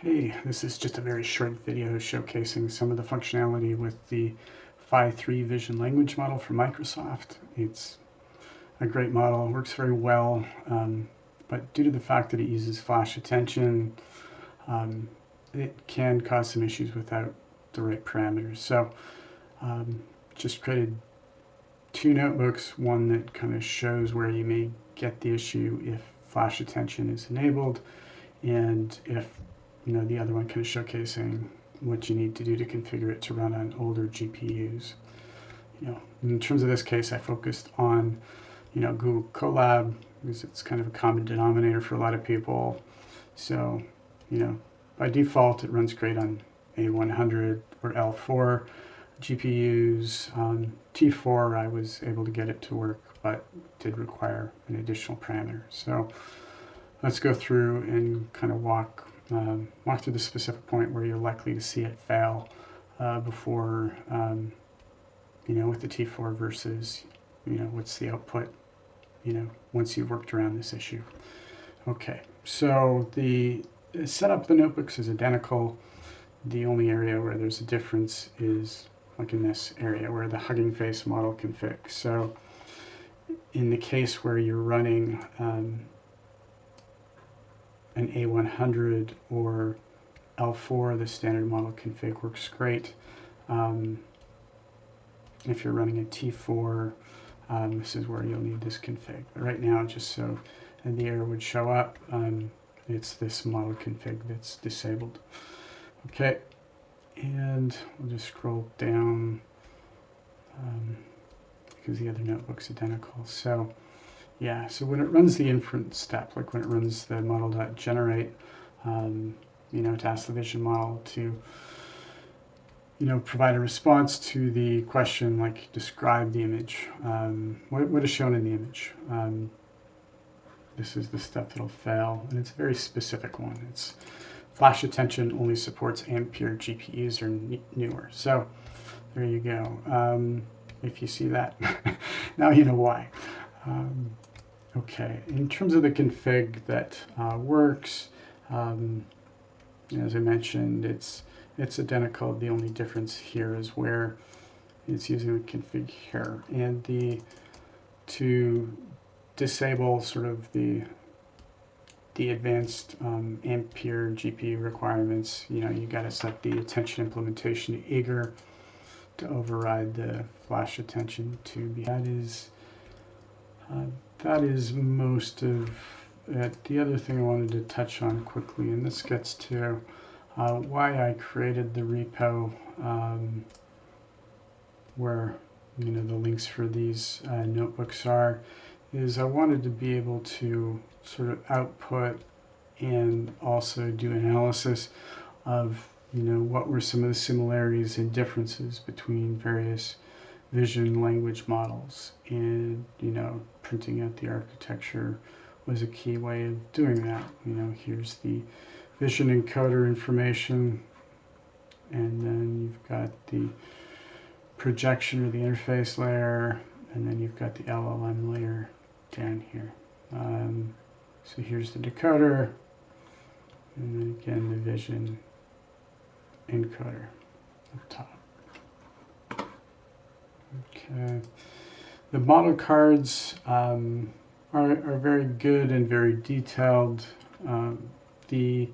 Hey, this is just a very short video showcasing some of the functionality with the Phi-3 vision language model from Microsoft. It's a great model, it works very well, but due to the fact that it uses flash attention, it can cause some issues without the right parameters. So just created two notebooks, one that kind of shows where you may get the issue if flash attention is enabled, and if the other one kind of showcasing what you need to do to configure it to run on older GPUs. In terms of this case, I focused on, Google Colab because it's kind of a common denominator for a lot of people. So, by default, it runs great on A100 or L4 GPUs. T4, I was able to get it to work, but did require an additional parameter. So let's go through and kind of walk through the specific point where you're likely to see it fail before, with the T4 versus, what's the output, once you've worked around this issue. Okay, so the setup of the notebooks is identical. The only area where there's a difference is like in this area where the Hugging Face model config. So in the case where you're running an A100 or L4, the standard model config works great. If you're running a T4, this is where you'll need this config. But right now, just so the error would show up, it's this model config that's disabled. Okay, and we'll just scroll down because the other notebook's identical. So yeah, so when it runs the inference step, like when it runs the model.generate, to ask the vision model to, provide a response to the question, like describe the image. What is shown in the image? This is the step that'll fail, and it's a very specific one. It's flash attention only supports Ampere GPUs or newer. So there you go. If you see that, now you know why. Okay, in terms of the config that works, as I mentioned, it's identical. The only difference here is where it's using the config here, and to disable sort of the advanced Ampere GPU requirements, you got to set the attention implementation to eager to override the flash attention to be. That is most of it. The other thing I wanted to touch on quickly, and this gets to why I created the repo where the links for these notebooks are, is I wanted to be able to sort of output and also do analysis of what were some of the similarities and differences between various vision language models, and printing out the architecture was a key way of doing that. Here's the vision encoder information, and then you've got the projection or the interface layer, and then you've got the LLM layer down here. So here's the decoder, and then again the vision encoder up top. Okay, the model cards are very good and very detailed. The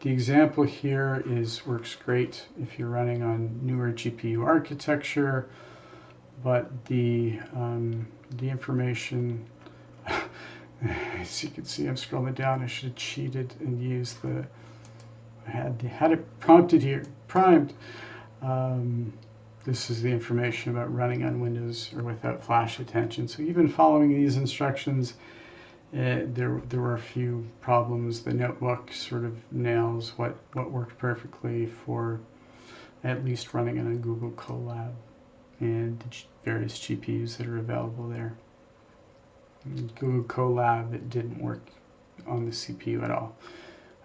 example here works great if you're running on newer GPU architecture, but the information, as you can see, I'm scrolling down. I should have cheated and used I had it prompted here, primed. This is the information about running on Windows or without flash attention. So even following these instructions, there were a few problems. The notebook sort of nails what worked perfectly for at least running it on Google Colab and the various GPUs that are available there. In Google Colab, it didn't work on the CPU at all.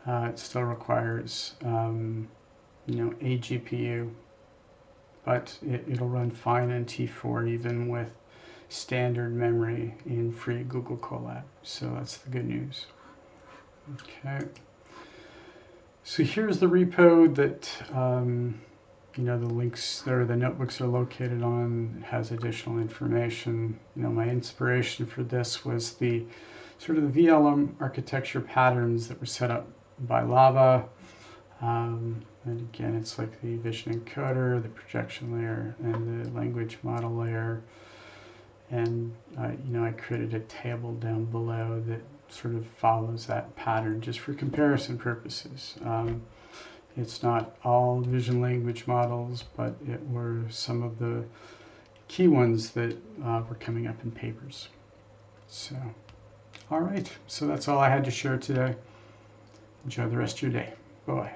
It still requires a GPU, but it'll run fine in T4 even with standard memory in free Google Colab. So that's the good news. Okay. So here's the repo that you know, the links there, the notebooks are located on. It has additional information. You know, my inspiration for this was the sort of the VLM architecture patterns that were set up by Lava. And again, it's like the vision encoder, the projection layer, and the language model layer. And you know, I created a table down below that sort of follows that pattern just for comparison purposes. It's not all vision language models, but it were some of the key ones that were coming up in papers. So, all right. So that's all I had to share today. Enjoy the rest of your day. Bye-bye.